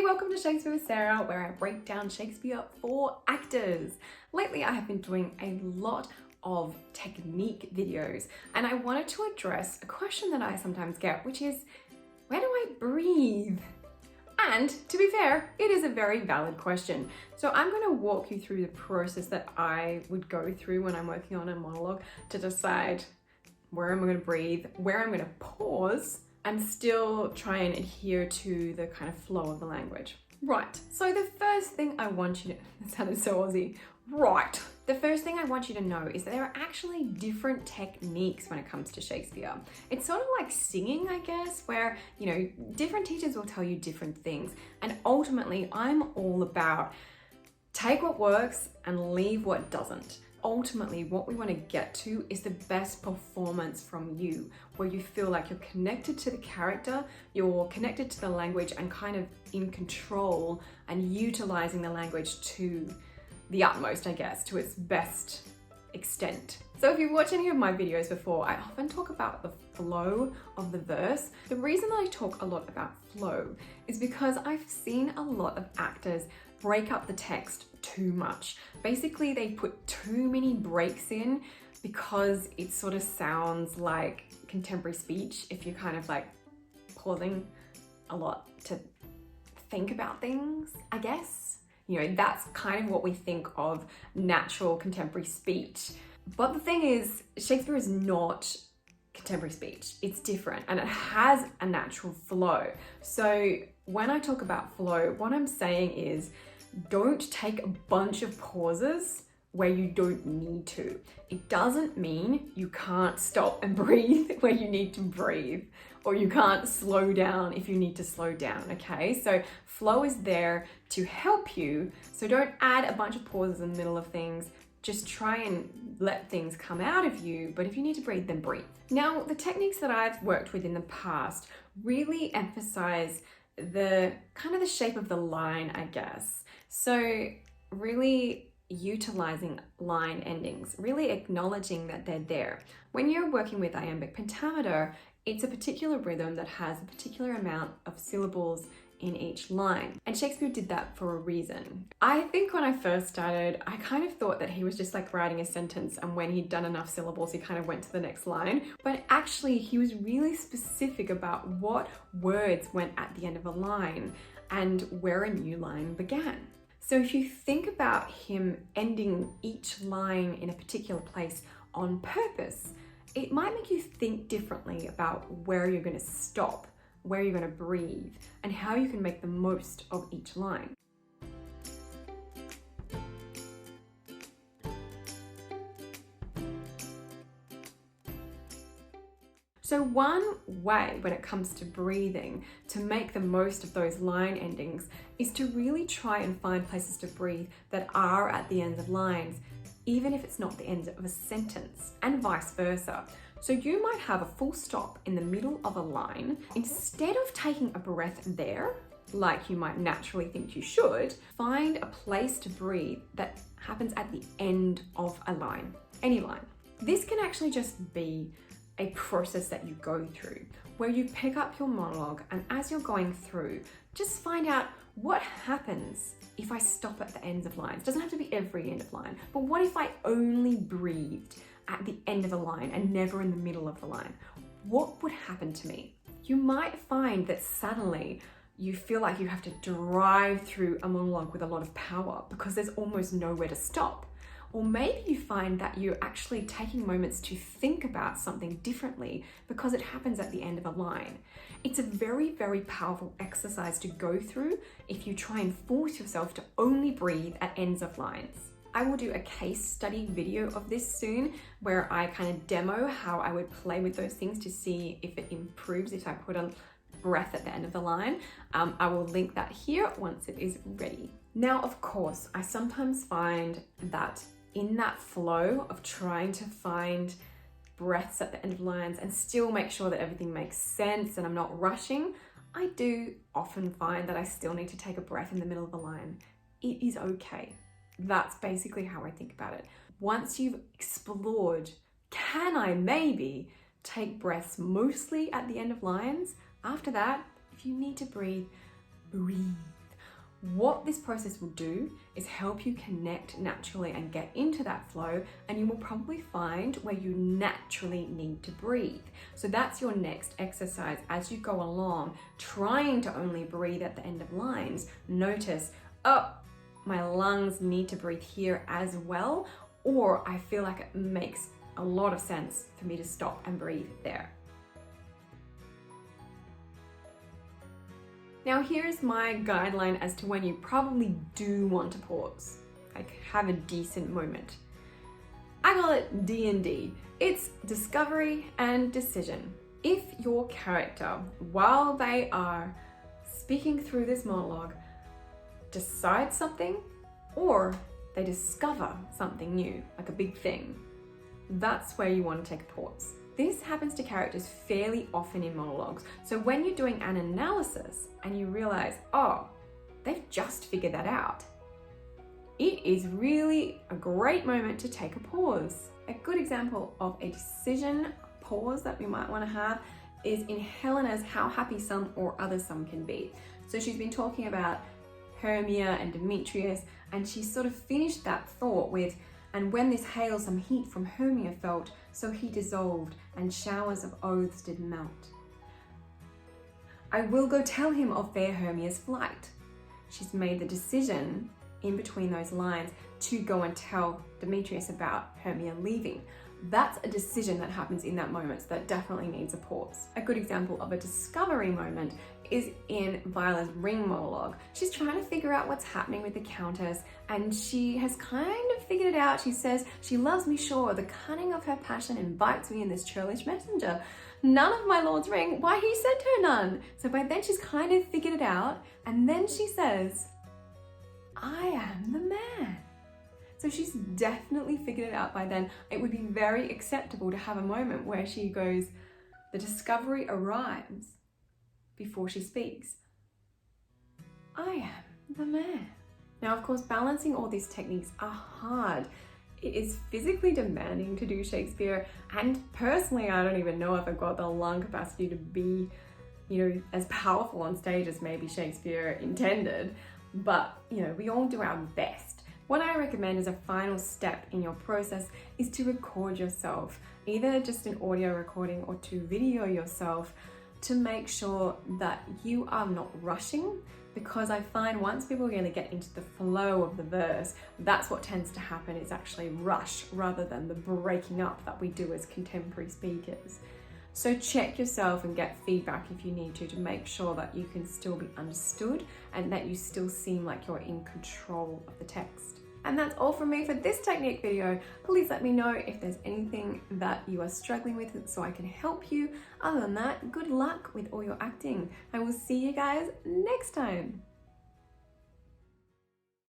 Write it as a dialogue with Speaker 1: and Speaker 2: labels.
Speaker 1: Hey, welcome to Shakespeare with Sarah, where I break down Shakespeare for actors. Lately, I have been doing a lot of technique videos, and I wanted to address a question that I sometimes get, which is, where do I breathe? And to be fair, it is a very valid question. So I'm going to walk you through the process that I would go through when I'm working on a monologue to decide where I'm going to breathe, where I'm going to pause, and still try and adhere to the kind of flow of the language. Right, so the first thing I want you to, that sounded so Aussie, right. The first thing I want you to know is that there are actually different techniques when it comes to Shakespeare. It's sort of like singing, I guess, where, different teachers will tell you different things. And ultimately, I'm all about take what works and leave what doesn't. Ultimately, what we want to get to is the best performance from you, where you feel like you're connected to the character, you're connected to the language and kind of in control and utilizing the language to the utmost, I guess, to its best extent. So if you've watched any of my videos before, I often talk about the flow of the verse. The reason that I talk a lot about flow is because I've seen a lot of actors break up the text too much. Basically, they put too many breaks in because it sort of sounds like contemporary speech if you're kind of like pausing a lot to think about things, I guess. That's kind of what we think of natural contemporary speech. But the thing is, Shakespeare is not contemporary speech. It's different and it has a natural flow. So when I talk about flow, what I'm saying is don't take a bunch of pauses where you don't need to. It doesn't mean you can't stop and breathe where you need to breathe, or you can't slow down if you need to slow down, okay? So flow is there to help you. So don't add a bunch of pauses in the middle of things. Just try and let things come out of you, but if you need to breathe, then breathe. Now, the techniques that I've worked with in the past really emphasize the kind of the shape of the line, I guess. So really utilizing line endings, really acknowledging that they're there. When you're working with iambic pentameter, it's a particular rhythm that has a particular amount of syllables in each line. And Shakespeare did that for a reason. I think when I first started, I kind of thought that he was just like writing a sentence, and when he'd done enough syllables, he kind of went to the next line. But actually, he was really specific about what words went at the end of a line and where a new line began. So if you think about him ending each line in a particular place on purpose, it might make you think differently about where you're going to stop, where you're going to breathe, and how you can make the most of each line. So one way when it comes to breathing to make the most of those line endings is to really try and find places to breathe that are at the ends of lines, even if it's not the end of a sentence, and vice versa. So you might have a full stop in the middle of a line. Instead of taking a breath there, like you might naturally think you should, find a place to breathe that happens at the end of a line, any line. This can actually just be a process that you go through, where you pick up your monologue, and as you're going through, just find out what happens if I stop at the ends of lines. It doesn't have to be every end of line, but what if I only breathed at the end of a line and never in the middle of the line? What would happen to me? You might find that suddenly you feel like you have to drive through a monologue with a lot of power because there's almost nowhere to stop. Or maybe you find that you're actually taking moments to think about something differently because it happens at the end of a line. It's a very, very powerful exercise to go through if you try and force yourself to only breathe at ends of lines. I will do a case study video of this soon where I kind of demo how I would play with those things to see if it improves if I put a breath at the end of the line. I will link that here once it is ready. Now, of course, I sometimes find that in that flow of trying to find breaths at the end of lines and still make sure that everything makes sense and I'm not rushing, I do often find that I still need to take a breath in the middle of a line. It is okay. That's basically how I think about it. Once you've explored, can I maybe take breaths mostly at the end of lines? After that, if you need to breathe, breathe. What this process will do is help you connect naturally and get into that flow, and you will probably find where you naturally need to breathe. So that's your next exercise as you go along, trying to only breathe at the end of lines. Notice, oh, my lungs need to breathe here as well, or I feel like it makes a lot of sense for me to stop and breathe there. Now here's my guideline as to when you probably do want to pause, like have a decent moment. I call it D&D. It's discovery and decision. If your character, while they are speaking through this monologue, decides something or they discover something new, like a big thing, that's where you want to take a pause. This happens to characters fairly often in monologues. So when you're doing an analysis and you realize, oh, they've just figured that out, it is really a great moment to take a pause. A good example of a decision pause that we might want to have is in Helena's How Happy Some or Other Some Can Be. So she's been talking about Hermia and Demetrius, and she sort of finished that thought with, and when this hail some heat from Hermia felt, so he dissolved, and showers of oaths did melt. I will go tell him of fair Hermia's flight. She's made the decision in between those lines to go and tell Demetrius about Hermia leaving. That's a decision that happens in that moment, so that definitely needs a pause. A good example of a discovery moment is in Viola's ring monologue. She's trying to figure out what's happening with the Countess, and she has kind of figured it out. She says, she loves me sure, the cunning of her passion invites me in this churlish messenger. None of my lord's ring, why he sent her none. So by then she's kind of figured it out, and then she says, I am the man. So she's definitely figured it out by then. It would be very acceptable to have a moment where she goes, the discovery arrives before she speaks. I am the man. Now, of course, balancing all these techniques are hard. It is physically demanding to do Shakespeare, and personally, I don't even know if I've got the lung capacity to be, as powerful on stage as maybe Shakespeare intended, but, we all do our best. What I recommend as a final step in your process is to record yourself, either just an audio recording or to video yourself, to make sure that you are not rushing, because I find once people really get into the flow of the verse, that's what tends to happen, is actually rush rather than the breaking up that we do as contemporary speakers. So check yourself and get feedback if you need to make sure that you can still be understood and that you still seem like you're in control of the text. And that's all from me for this technique video. Please let me know if there's anything that you are struggling with so I can help you. Other than that, good luck with all your acting. I will see you guys next time.